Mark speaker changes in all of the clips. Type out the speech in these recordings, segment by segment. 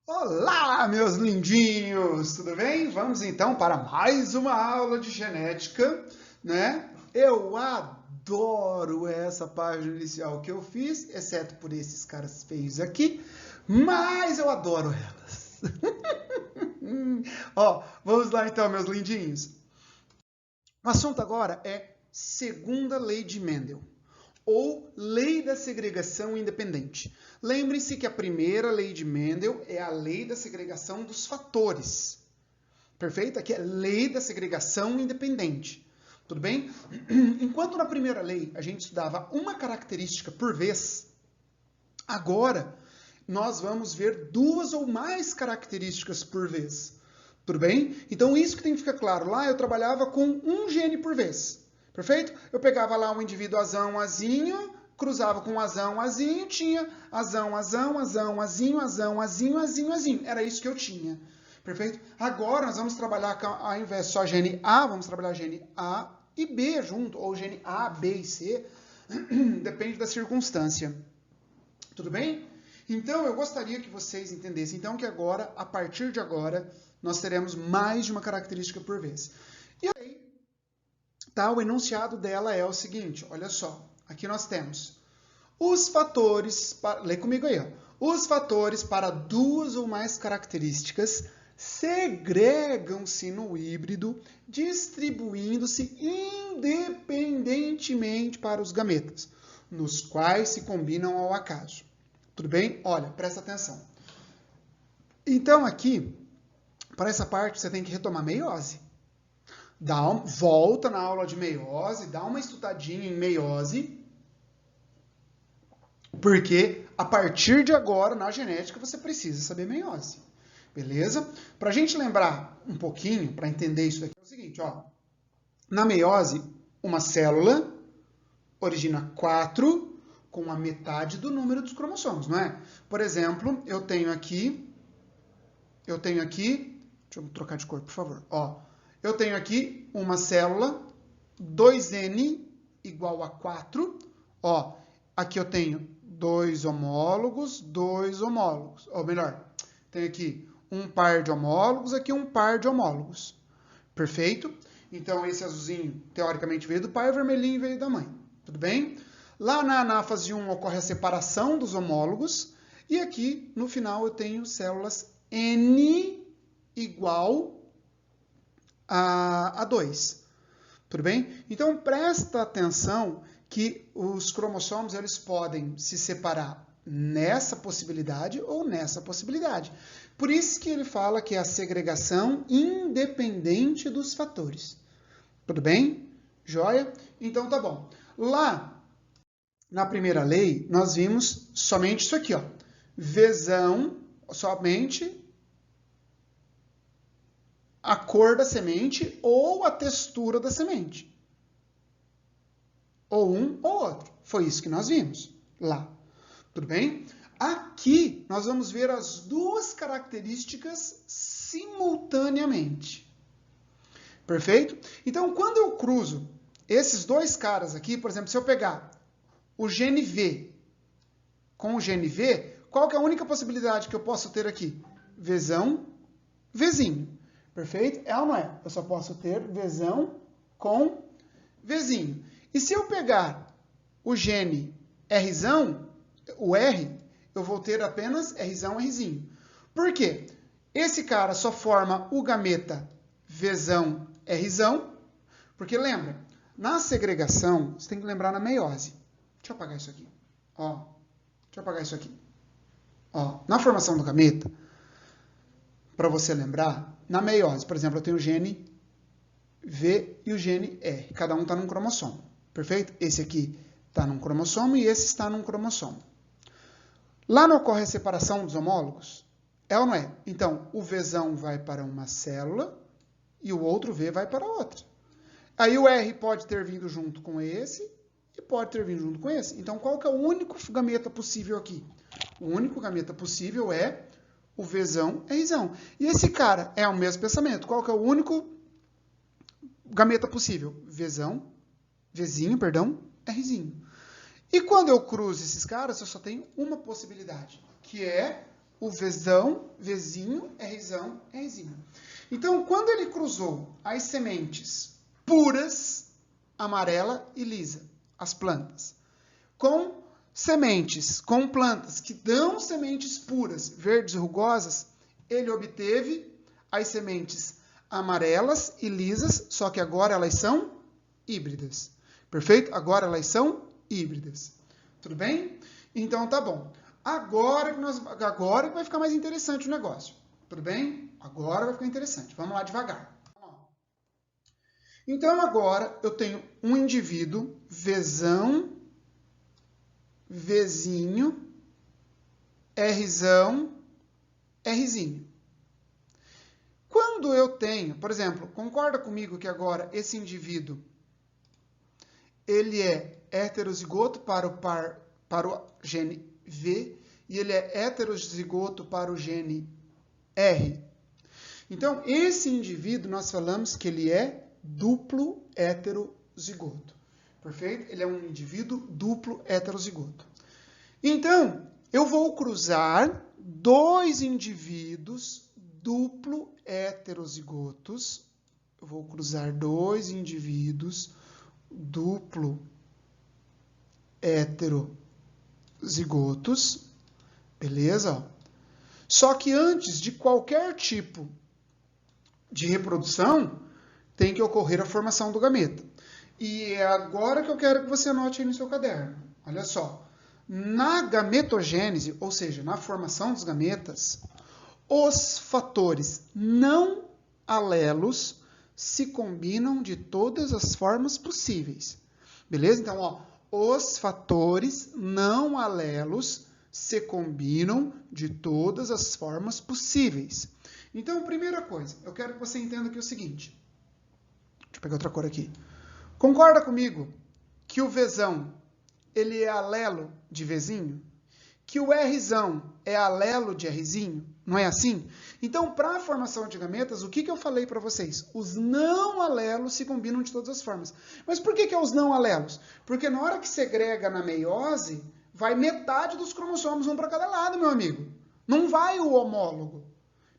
Speaker 1: Olá, meus lindinhos! Tudo bem? Vamos então para mais uma aula de genética, né? Eu adoro essa página inicial que eu fiz, exceto por esses caras feios aqui, mas eu adoro elas. Ó, vamos lá então, meus lindinhos. O assunto agora é segunda lei de Mendel, ou lei da segregação independente. Lembre-se que a primeira lei de Mendel é a lei da segregação dos fatores. Perfeito? Aqui é lei da segregação independente. Tudo bem? Enquanto na primeira lei a gente estudava uma característica por vez, agora nós vamos ver duas ou mais características por vez. Tudo bem? Então isso que tem que ficar claro. Lá eu trabalhava com um gene por vez. Perfeito? Eu pegava lá um indivíduo azão, azinho, cruzava com azão, azinho, tinha azão, azão, azão, azinho, azão, azinho, azinho, azinho. Era isso que eu tinha. Perfeito? Agora nós vamos trabalhar, ao invés de só gene A, vamos trabalhar gene A e B junto, ou gene A, B e C, depende da circunstância. Tudo bem? Então, eu gostaria que vocês entendessem, então, que agora, a partir de agora, nós teremos mais de uma característica por vez. E aí, tá, o enunciado dela é o seguinte, olha só, aqui nós temos os fatores, lê comigo aí, ó, os fatores para duas ou mais características segregam-se no híbrido, distribuindo-se independentemente para os gametas, nos quais se combinam ao acaso. Tudo bem? Olha, presta atenção. Então, aqui, para essa parte, você tem que retomar meiose. Volta na aula de meiose, dá uma estudadinha em meiose, porque a partir de agora, na genética, você precisa saber meiose. Beleza? Para a gente lembrar um pouquinho, para entender isso daqui, é o seguinte, ó. Na meiose, uma célula origina 4 com a metade do número dos cromossomos, não é? Por exemplo, eu tenho aqui, deixa eu trocar de cor, por favor, ó. Eu tenho aqui uma célula, 2N igual a 4, ó. Aqui eu tenho 2 homólogos, ou melhor, tenho aqui um par de homólogos, aqui um par de homólogos. Perfeito? Então, esse azulzinho, teoricamente, veio do pai, o vermelhinho veio da mãe. Tudo bem? Lá na anáfase 1 ocorre a separação dos homólogos. E aqui, no final, eu tenho células N igual a 2. Tudo bem? Então, presta atenção que os cromossomos eles podem se separar nessa possibilidade ou nessa possibilidade. Por isso que ele fala que é a segregação independente dos fatores. Tudo bem? Joia? Então tá bom. Lá, na primeira lei, nós vimos somente isso aqui, ó. Vezão, somente a cor da semente ou a textura da semente. Ou um ou outro. Foi isso que nós vimos lá. Tudo bem? Aqui, nós vamos ver as duas características simultaneamente. Perfeito? Então, quando eu cruzo esses dois caras aqui, por exemplo, se eu pegar o gene V com o gene V, qual que é a única possibilidade que eu posso ter aqui? Vzão, Vzinho. Perfeito? É ou não é? Eu só posso ter Vzão com Vzinho. E se eu pegar o gene Rzão, o R, eu vou ter apenas Rzão, Rzinho. Por quê? Esse cara só forma o gameta Vzão, Rzão, porque lembra, na segregação, você tem que lembrar na meiose. Deixa eu apagar isso aqui. Ó, deixa eu apagar isso aqui. Ó, na formação do gameta, para você lembrar, na meiose, por exemplo, eu tenho o gene V e o gene R. Cada um está num cromossomo. Perfeito? Esse aqui está num cromossomo e esse está num cromossomo. Lá não ocorre a separação dos homólogos? É ou não é? Então, o Vzão vai para uma célula e o outro V vai para outra. Aí o R pode ter vindo junto com esse e pode ter vindo junto com esse. Então, qual que é o único gameta possível aqui? O único gameta possível é o Vzão, Rzão. E esse cara é o mesmo pensamento. Qual que é o único gameta possível? Vzão, Vzinho, perdão, Rzinho. E quando eu cruzo esses caras, eu só tenho uma possibilidade, que é o Vzão, Vzinho, Rzão, Rzinho. Então, quando ele cruzou as sementes puras, amarela e lisa, as plantas, com sementes, com plantas que dão sementes puras, verdes e rugosas, ele obteve as sementes amarelas e lisas, só que agora elas são híbridas. Perfeito? Agora elas são híbridas. Tudo bem? Então tá bom. Agora que vai ficar mais interessante o negócio. Tudo bem? Agora vai ficar interessante. Vamos lá devagar. Então agora eu tenho um indivíduo, Vzão, Vzinho, Rzão, Rzinho. Quando eu tenho, por exemplo, concorda comigo que agora esse indivíduo ele é heterozigoto para o gene V e ele é heterozigoto para o gene R. Então, esse indivíduo, nós falamos que ele é duplo heterozigoto. Perfeito? Ele é um indivíduo duplo heterozigoto. Então, eu vou cruzar dois indivíduos duplo heterozigotos. Eu vou cruzar dois indivíduos duplo heterozigotos. Beleza? Só que antes de qualquer tipo de reprodução, tem que ocorrer a formação do gameta. E é agora que eu quero que você anote aí no seu caderno. Olha só. Na gametogênese, ou seja, na formação dos gametas, os fatores não alelos se combinam de todas as formas possíveis. Beleza? Então, ó, os fatores não alelos se combinam de todas as formas possíveis. Então, primeira coisa, eu quero que você entenda aqui o seguinte. Deixa eu pegar outra cor aqui. Concorda comigo que o Vzão, ele é alelo de Vzinho? Que o Rzão é alelo de Rzinho? Não é assim? Então, para a formação de gametas, o que eu falei para vocês? Os não alelos se combinam de todas as formas. Mas por que é os não alelos? Porque na hora que segrega na meiose, vai metade dos cromossomos, um para cada lado, meu amigo. Não vai o homólogo.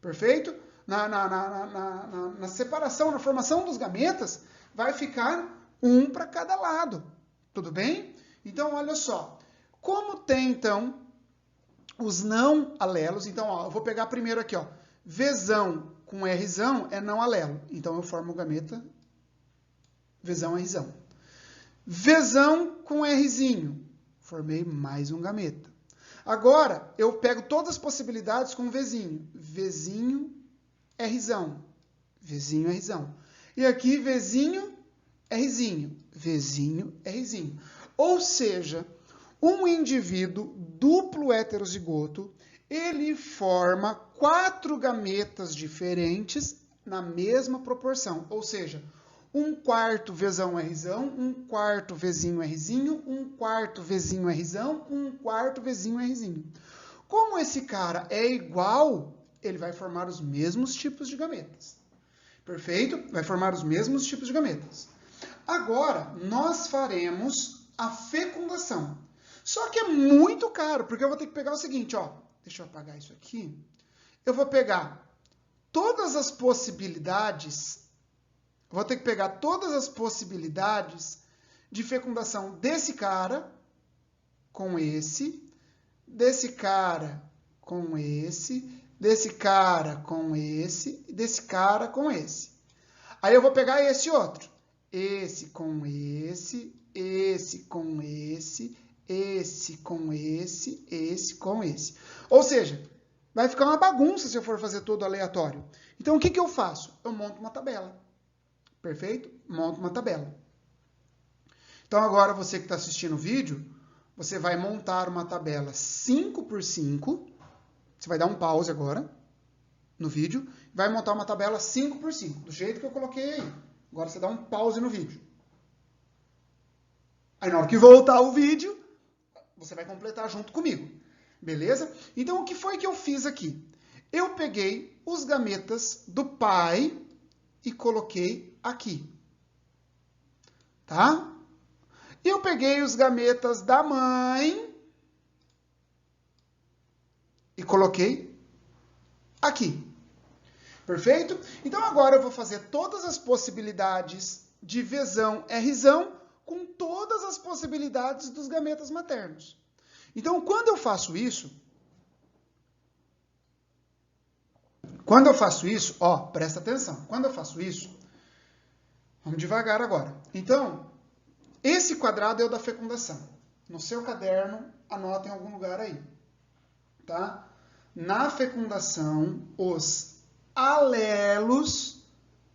Speaker 1: Perfeito? Na separação, na formação dos gametas, vai ficar um para cada lado. Tudo bem? Então, olha só. Como tem, então, os não alelos, então, ó, eu vou pegar primeiro aqui, ó. Vzão com Rzão é não alelo. Então, eu formo o gameta Vzão, Rzão. Vzão com Rzinho. Formei mais um gameta. Agora, eu pego todas as possibilidades com Vzinho. Vzinho, Rzão. Vzinho, Rzão. E aqui, Vzinho, Rzinho. Vzinho, Rzinho. Ou seja, um indivíduo duplo heterozigoto, ele forma 4 gametas diferentes na mesma proporção. Ou seja, 1/4 Vzão, Rzão, 1/4 Vzinho, Rzinho, 1/4 Vzinho, Rzão, 1/4 Vzinho, Rzinho. Como esse cara é igual, ele vai formar os mesmos tipos de gametas. Perfeito? Vai formar os mesmos tipos de gametas. Agora, nós faremos a fecundação. Só que é muito caro, porque eu vou ter que pegar o seguinte, ó. Deixa eu apagar isso aqui. Eu vou pegar todas as possibilidades, vou ter que pegar todas as possibilidades de fecundação desse cara com esse, desse cara com esse, desse cara com esse, e desse cara com esse. Aí eu vou pegar esse outro. Esse com esse, esse com esse, esse com esse com esse. Ou seja, vai ficar uma bagunça se eu for fazer todo aleatório. Então, o que eu faço? Eu monto uma tabela. Perfeito? Monto uma tabela. Então, agora você que está assistindo o vídeo, você vai montar uma tabela 5x5. Você vai dar um pause agora no vídeo. Vai montar uma tabela 5x5, do jeito que eu coloquei aí. Agora você dá um pause no vídeo. Aí, na hora que voltar o vídeo, você vai completar junto comigo. Beleza? Então, o que foi que eu fiz aqui? Eu peguei os gametas do pai e coloquei aqui. Tá? Eu peguei os gametas da mãe e coloquei aqui. Perfeito? Então agora eu vou fazer todas as possibilidades de Vzão, Rzão, com todas as possibilidades dos gametas maternos. Então, quando eu faço isso, ó, presta atenção, quando eu faço isso, vamos devagar agora. Então, esse quadrado é o da fecundação. No seu caderno, anota em algum lugar aí, tá? Na fecundação, os alelos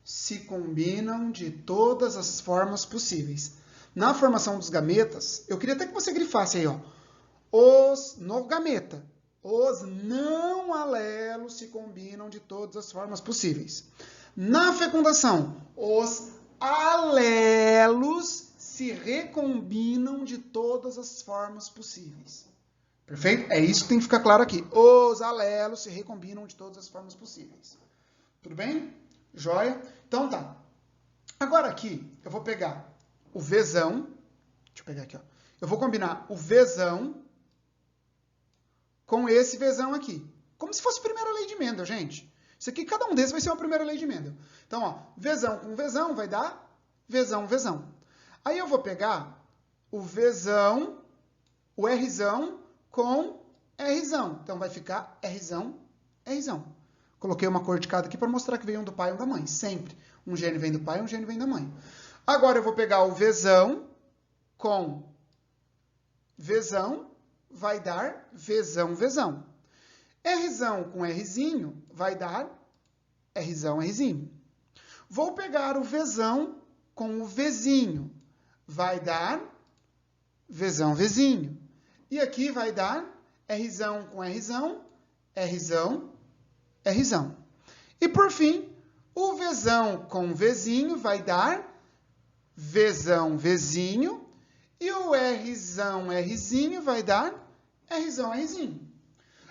Speaker 1: se combinam de todas as formas possíveis. Na formação dos gametas, eu queria até que você grifasse aí, ó. No gameta, os não alelos se combinam de todas as formas possíveis. Na fecundação, os alelos se recombinam de todas as formas possíveis. Perfeito? É isso que tem que ficar claro aqui. Os alelos se recombinam de todas as formas possíveis. Tudo bem? Joia? Então tá. Agora aqui, eu vou pegar o Vzão. Deixa eu pegar aqui, ó. Eu vou combinar o Vzão com esse Vzão aqui. Como se fosse a primeira lei de Mendel, gente. Isso aqui, cada um desses vai ser uma primeira lei de Mendel. Então, ó, Vzão com Vzão vai dar Vzão, Vzão. Aí eu vou pegar o Vzão, o Rzão com Rzão. Então, vai ficar Rzão, Rzão. Coloquei uma cor de cada aqui para mostrar que veio um do pai e um da mãe. Sempre. Um gene vem do pai e um gene vem da mãe. Agora, eu vou pegar o Vzão com Vzão, vai dar Vzão, Vzão. Rzão com Rzinho vai dar Rzão, Rzinho. Vou pegar o Vzão com o Vzinho, vai dar Vzão, Vzinho. E aqui vai dar Rzão com Rzão, Rzão, Rzão. E por fim, o Vzão com Vzinho vai dar Vzão, Vzinho. E o Rzão, Rzinho vai dar Rzão, Rzinho.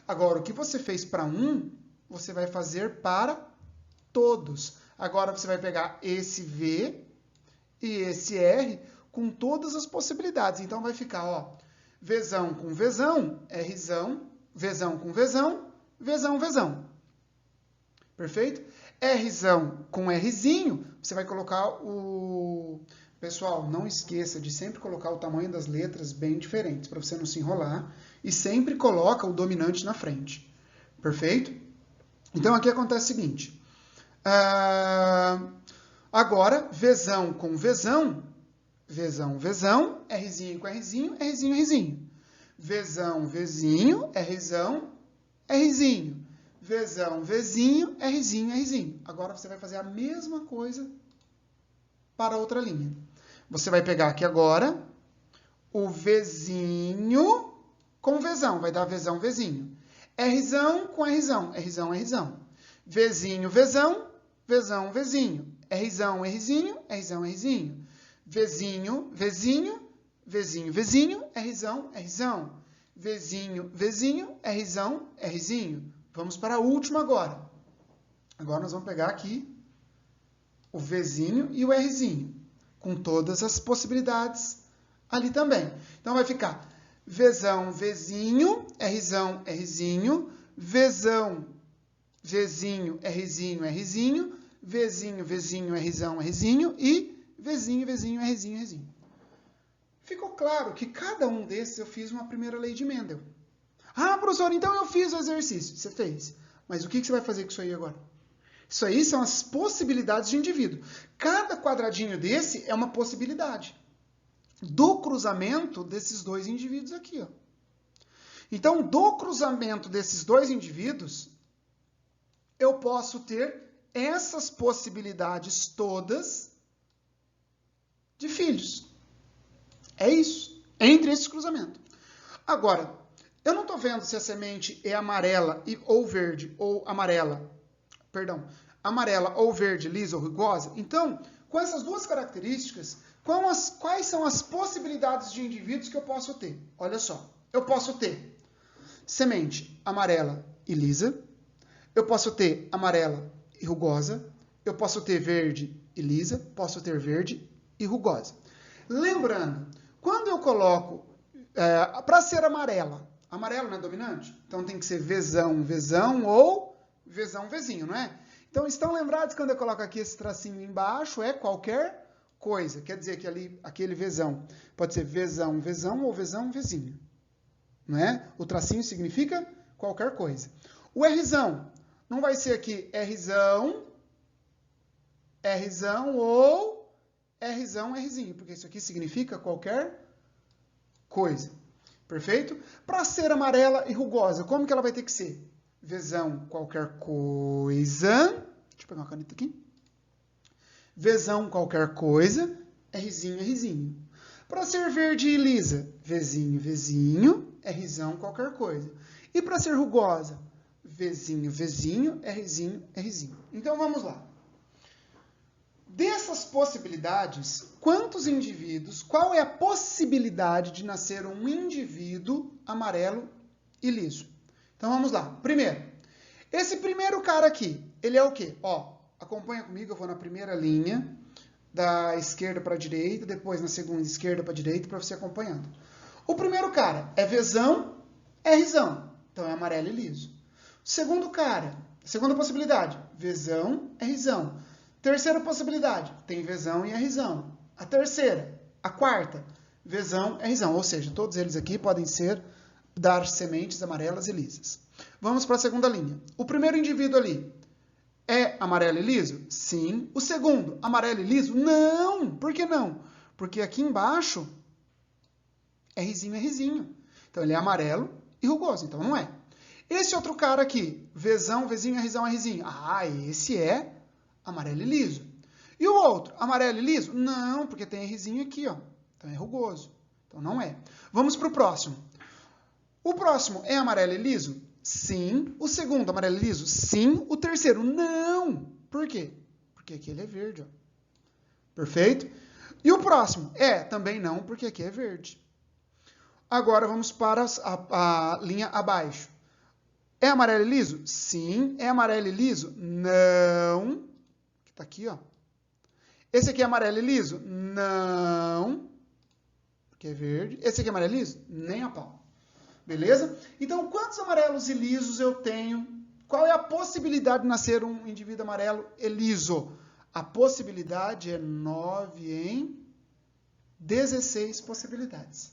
Speaker 1: Agora, o que você fez para um, você vai fazer para todos. Agora, você vai pegar esse V e esse R com todas as possibilidades. Então, vai ficar, ó, Vzão com Vzão, Rzão, Vzão com Vzão, Vzão, Vzão. Perfeito? Rzão com Rzinho, você vai colocar o... Pessoal, não esqueça de sempre colocar o tamanho das letras bem diferentes, para você não se enrolar. E sempre coloca o dominante na frente. Perfeito? Então, aqui acontece o seguinte. Agora, Vzão com Vzão, Vzão, Vzão, Rzinho com Rzinho, Rzinho, Rzinho. Vzão, Vzinho, Rzão, Rzinho. Vzão, Vzinho, Rzinho, Rzinho. Agora, você vai fazer a mesma coisa para a outra linha. Você vai pegar aqui agora o Vzinho com Vzão. Vai dar Vzão, Vzinho. Rzão com Rzão. Rzão, Rzão. Vzinho, Vzão. Vzão, Vzinho. Rzão, Rzinho. Rzão, Rzinho. Vzinho, Vzinho. Vzinho, Vzinho. Rzão, Rzão. Vzinho, Vzinho. Rzão, Rzinho. Vamos para a última agora. Agora nós vamos pegar aqui o Vzinho e o Rzinho, com todas as possibilidades ali também. Então, vai ficar Vzão, Vzinho, Rzão, Rzinho, Vzão, Vzinho, Rzinho, Rzinho, Vzinho, Vzinho, Rzão, Rzinho e Vzinho, Vzinho, Rzinho, Rzinho. Ficou claro que cada um desses eu fiz uma primeira lei de Mendel. Ah, professor, então eu fiz o exercício. Você fez. Mas o que você vai fazer com isso aí agora? Isso aí são as possibilidades de indivíduo. Cada quadradinho desse é uma possibilidade do cruzamento desses dois indivíduos aqui, ó. Então, do cruzamento desses dois indivíduos, eu posso ter essas possibilidades todas de filhos. É isso, entre esses cruzamentos. Agora, eu não estou vendo se a semente é amarela ou verde, ou amarela, amarela ou verde, lisa ou rugosa. Então, com essas duas características, quais são as possibilidades de indivíduos que eu posso ter? Olha só, eu posso ter semente amarela e lisa, eu posso ter amarela e rugosa, eu posso ter verde e lisa, posso ter verde e rugosa. Lembrando, quando eu coloco, para ser amarela, amarelo não é dominante? Então tem que ser Vzão, Vzão ou Vzão, Vzinho, não é? Então, estão lembrados quando eu coloco aqui esse tracinho embaixo? É qualquer coisa. Quer dizer que ali, aquele Vzão pode ser Vzão, Vzão ou Vzão, Vzinho. Não é? O tracinho significa qualquer coisa. O Rzão não vai ser aqui Rzão, Rzão ou Rzão, Rzinho, porque isso aqui significa qualquer coisa. Perfeito? Para ser amarela e rugosa, como que ela vai ter que ser? Vzão, qualquer coisa. Deixa eu pegar uma caneta aqui. Vzão, qualquer coisa. Rzinho, Rzinho. Para ser verde e lisa, Vzinho, Vzinho. Rzão, qualquer coisa. E para ser rugosa, Vzinho, Vzinho. Rzinho, Rzinho. Então, vamos lá. Dessas possibilidades, quantos indivíduos, qual é a possibilidade de nascer um indivíduo amarelo e liso? Então, vamos lá. Primeiro, esse primeiro cara aqui, ele é o quê? Ó, acompanha comigo, eu vou na primeira linha, da esquerda para a direita, depois na segunda, esquerda para a direita, para você acompanhando. O primeiro cara é Vzão, Rzão. Então, é amarelo e liso. O segundo cara, segunda possibilidade, Vzão, Rzão. Terceira possibilidade, tem Vzão e Rzão. A terceira, a quarta, Vzão, Rzão. Ou seja, todos eles aqui podem dar sementes amarelas e lisas. Vamos para a segunda linha. O primeiro indivíduo ali é amarelo e liso? Sim. O segundo, amarelo e liso? Não. Por que não? Porque aqui embaixo é Rzinho, Rzinho. Então, ele é amarelo e rugoso. Então, não é. Esse outro cara aqui, Vzão, Vzinho, Rzão, Rzinho. Ah, esse é amarelo e liso. E o outro, amarelo e liso? Não, porque tem Rzinho aqui, ó. Então é rugoso. Então não é. Vamos para o próximo. O próximo é amarelo e liso? Sim. O segundo, amarelo e liso? Sim. O terceiro, não. Por quê? Porque aqui ele é verde, ó. Perfeito? E o próximo? Também não, porque aqui é verde. Agora vamos para a linha abaixo. É amarelo e liso? Sim. É amarelo e liso? Não. Tá aqui, ó. Esse aqui é amarelo e liso? Não. Porque é verde. Esse aqui é amarelo e liso? Nem a pau. Beleza? Então, quantos amarelos e lisos eu tenho? Qual é a possibilidade de nascer um indivíduo amarelo e liso? A possibilidade é 9 em 16 possibilidades.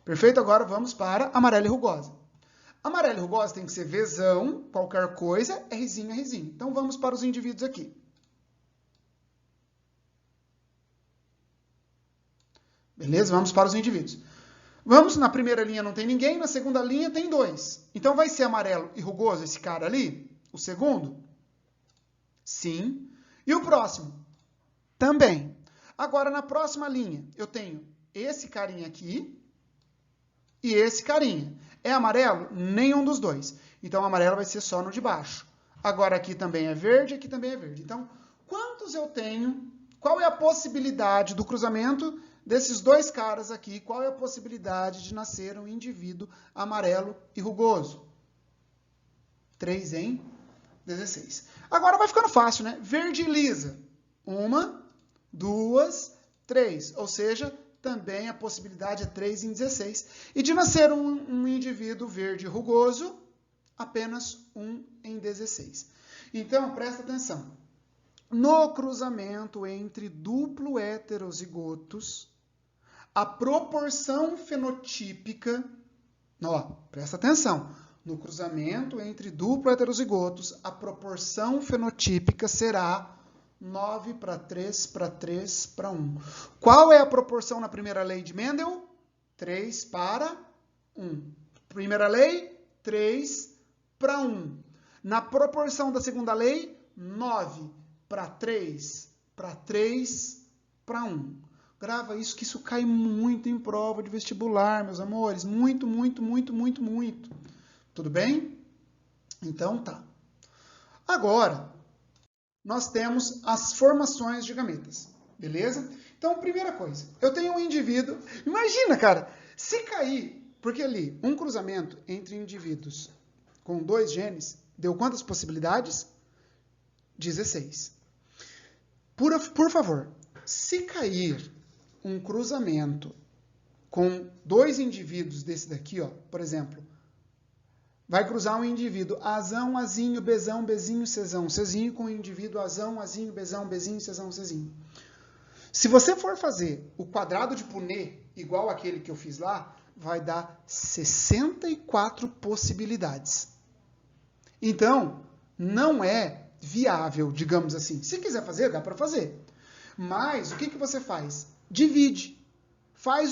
Speaker 1: Perfeito? Agora vamos para amarelo e rugosa. Amarelo e rugosa tem que ser Vzão, qualquer coisa, Rzinho, Rzinho. Então, vamos para os indivíduos aqui. Beleza? Vamos para os indivíduos. Vamos, na primeira linha não tem ninguém, na segunda linha tem 2. Então, vai ser amarelo e rugoso esse cara ali? O segundo? Sim. E o próximo? Também. Agora, na próxima linha, eu tenho esse carinha aqui e esse carinha. É amarelo? Nenhum dos dois. Então, o amarelo vai ser só no de baixo. Agora, aqui também é verde, aqui também é verde. Então, quantos eu tenho? Qual é a possibilidade do cruzamento desses dois caras aqui? Qual é a possibilidade de nascer um indivíduo amarelo e rugoso? 3 em 16. Agora vai ficando fácil, né? Verde e lisa. 1, 2, 3. Ou seja, também a possibilidade é 3 em 16. E de nascer um indivíduo verde e rugoso, apenas 1 em 16. Então, presta atenção. No cruzamento entre duplo heterozigotos, a proporção fenotípica... Ó, presta atenção. No cruzamento entre duplo heterozigotos, a proporção fenotípica será 9 para 3 para 3 para 1. Qual é a proporção na primeira lei de Mendel? 3 para 1. Primeira lei, 3 para 1. Na proporção da segunda lei, 9 para 3 para 3 para 1. Grava isso, que isso cai muito em prova de vestibular, meus amores. Muito, muito, muito, muito, muito. Tudo bem? Então, tá. Agora, nós temos as formações de gametas. Beleza? Então, primeira coisa. Eu tenho um indivíduo... Imagina, cara, se cair... Porque ali, um cruzamento entre indivíduos com 2 genes, deu quantas possibilidades? 16. Por favor, se cair um cruzamento com 2 indivíduos desse daqui, ó, por exemplo, vai cruzar um indivíduo Azão, Azinho, Bzão, Bzinho, Czão, Czinho com o indivíduo Azão, Azinho, Bzão, Bzinho, Czão, Czinho. Se você for fazer o quadrado de Punnett igual aquele que eu fiz lá, vai dar 64 possibilidades. Então, não é viável, digamos assim. Se quiser fazer, dá para fazer. Mas, o que você faz? Divide. Faz,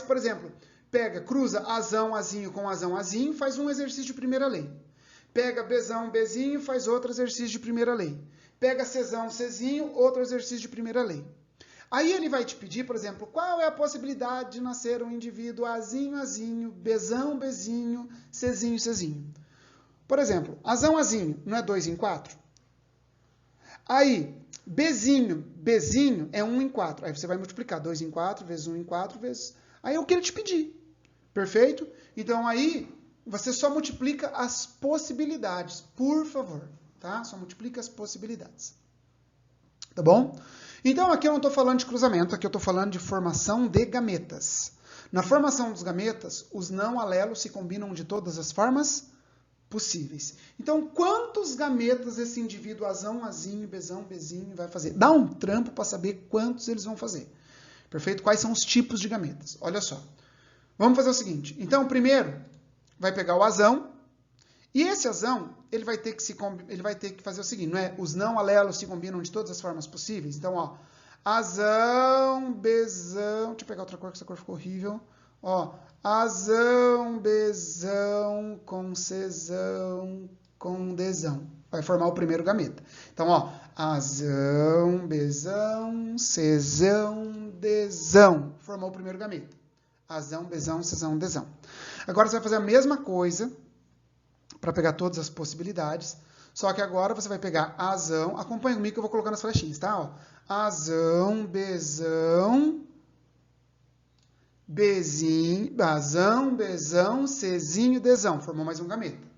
Speaker 1: por exemplo, pega, cruza Azão, Azinho com Azão, Azinho, faz um exercício de primeira lei. Pega Bzão, Bzinho, faz outro exercício de primeira lei. Pega Czão, Czinho, outro exercício de primeira lei. Aí ele vai te pedir, por exemplo, qual é a possibilidade de nascer um indivíduo Azinho, Azinho, Bzão, Bzinho, Czinho, Czinho. Por exemplo, Azão, Azinho, não é 2 em 4? Aí, Bzinho, Bzinho é 1 em 4. Aí você vai multiplicar 2 em 4, vezes 1 em 4, vezes... Aí é o que ele te pedir. Perfeito? Então aí, você só multiplica as possibilidades, por favor. Tá? Só multiplica as possibilidades. Tá bom? Então aqui eu não estou falando de cruzamento, aqui eu estou falando de formação de gametas. Na formação dos gametas, os não alelos se combinam de todas as formas possíveis. Então, quantos gametas esse indivíduo Azão, Azinho, Bzão, Bzinho vai fazer? Dá um trampo para saber quantos eles vão fazer. Perfeito? Quais são os tipos de gametas? Olha só. Vamos fazer o seguinte. Então, primeiro, vai pegar o Azão. E esse Azão, ele vai ter que fazer o seguinte, não é? Os não alelos se combinam de todas as formas possíveis. Então, ó, Azão, Bzão... Deixa eu pegar outra cor, que essa cor ficou horrível. Ó, Azão, Bzão, com Czão, com Dzão. Vai formar o primeiro gameta. Então, ó, Azão, Bzão, Czão, Dzão. Formou o primeiro gameta. Azão, Bzão, Czão, Dzão. Agora você vai fazer a mesma coisa para pegar todas as possibilidades. Só que agora você vai pegar Azão. Acompanha comigo que eu vou colocar nas flechinhas, tá? Ó, Azão, Bzão, Bzinho, Azão, Bzão, Czinho, Dzão. Formou mais um gameta.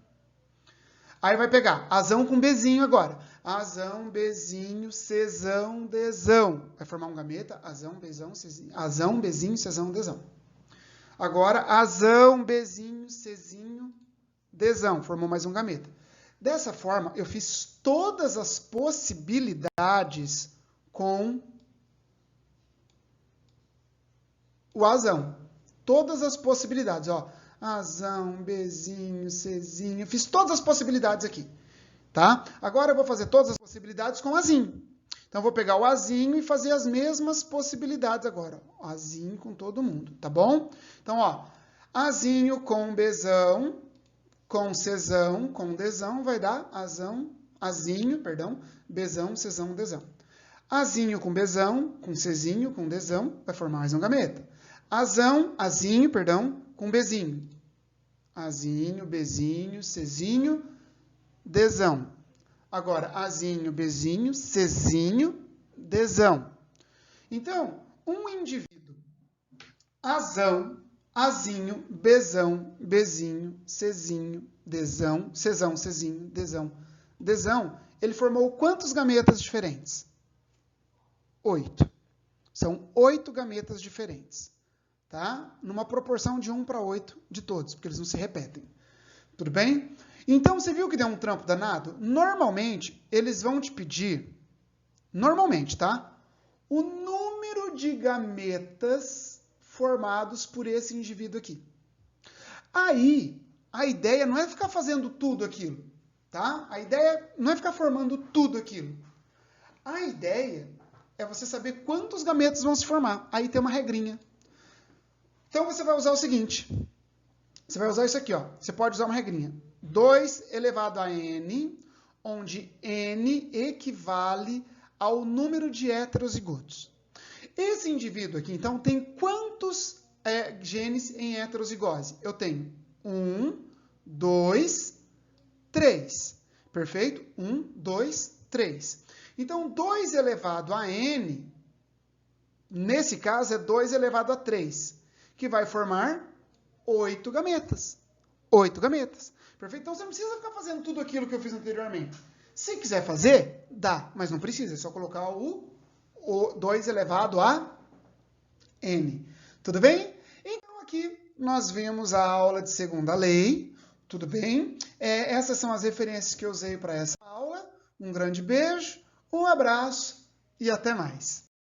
Speaker 1: Aí vai pegar Azão com Bzinho agora. Azão, Bzinho, Czão, Dzão. Vai formar um gameta. Azão, Bzão, Czinho. Azão, Bzinho, Czão, Dzão. Agora, Azão, Bzinho, Czinho, Dzão. Formou mais um gameta. Dessa forma, eu fiz todas as possibilidades com o Azão. Todas as possibilidades, ó. Azão, Bzinho, Czinho. Eu fiz todas as possibilidades aqui, tá? Agora eu vou fazer todas as possibilidades com Azinho. Então, eu vou pegar o Azinho e fazer as mesmas possibilidades agora. Ó. Azinho com todo mundo, tá bom? Então, ó. Azinho com Bzão, com Czão, com Dzão, vai dar Azinho, Bzão, Czão, Dzão. Azinho com Bzão, com Czinho, com Dzão, vai formar mais um gameta. Azinho, com Bzinho. Azinho, Bzinho, Czinho, Dzão. Agora, Azinho, Bzinho, Czinho, Dzão. Então, um indivíduo Azão, Azinho, Bzão, Bzinho, Czinho, Dzão, Czão, Czinho, Dzão, Dzão, ele formou quantos gametas diferentes? 8. São 8 gametas diferentes. Tá? Numa proporção de 1 para 8 de todos, porque eles não se repetem. Tudo bem? Então, você viu que deu um trampo danado? Normalmente, eles vão te pedir, normalmente, tá? O número de gametas formados por esse indivíduo aqui. Aí, a ideia não é ficar fazendo tudo aquilo, tá? A ideia não é ficar formando tudo aquilo. A ideia é você saber quantos gametas vão se formar. Aí tem uma regrinha. Então, você vai usar o seguinte. Você vai usar isso aqui, ó. Você pode usar uma regrinha. 2 elevado a n, onde n equivale ao número de heterozigotos. Esse indivíduo aqui, então, tem quantos genes em heterozigose? Eu tenho 1, 2, 3. Perfeito? 1, 2, 3. Então, 2 elevado a n, nesse caso, é 2 elevado a 3. Que vai formar 8 gametas. 8 gametas. Perfeito? Então, você não precisa ficar fazendo tudo aquilo que eu fiz anteriormente. Se quiser fazer, dá. Mas não precisa. É só colocar o 2 elevado a n. Tudo bem? Então, aqui nós vimos a aula de segunda lei, Tudo bem? Essas são as referências que eu usei para essa aula. Um grande beijo, um abraço e até mais.